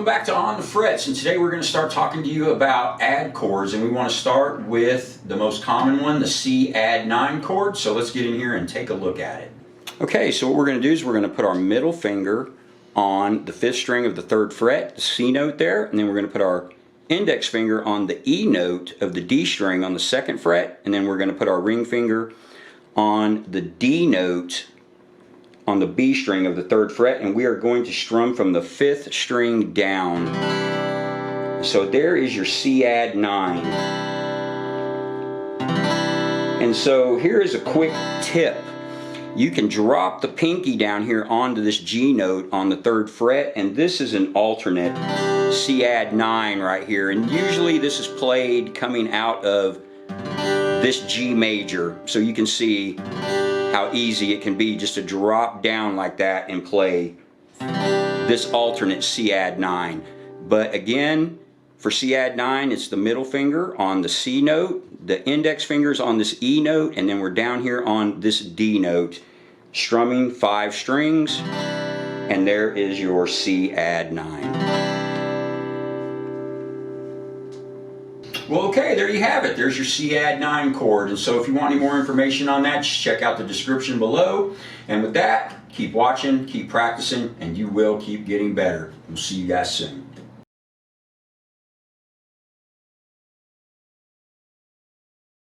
Welcome back to On the Frets, and today we're going to start talking to you about add chords, and we want to start with the most common one, the Cadd9 chord. So let's get in here and take a look at it. Okay, so what we're going to do is we're going to put our middle finger on the 5th string of the 3rd fret, the C note there, and then we're going to put our index finger on the E note of the D string on the 2nd fret, and then we're going to put our ring finger on the D note on the B string of the 3rd fret, and we are going to strum from the 5th string down. So there is your Cadd9. And so here is a quick tip. You can drop the pinky down here onto this G note on the 3rd fret, and this is an alternate Cadd9 right here, and usually this is played coming out of this G major, so you can see how easy it can be just to drop down like that and play this alternate Cadd9. But again, for Cadd9, it's the middle finger on the C note, the index fingers on this E note, and then we're down here on this D note, strumming 5 strings, and there is your Cadd9. Well, okay, there you have it. There's your Cadd9 chord. And so if you want any more information on that, just check out the description below. And with that, keep watching, keep practicing, and you will keep getting better. We'll see you guys soon.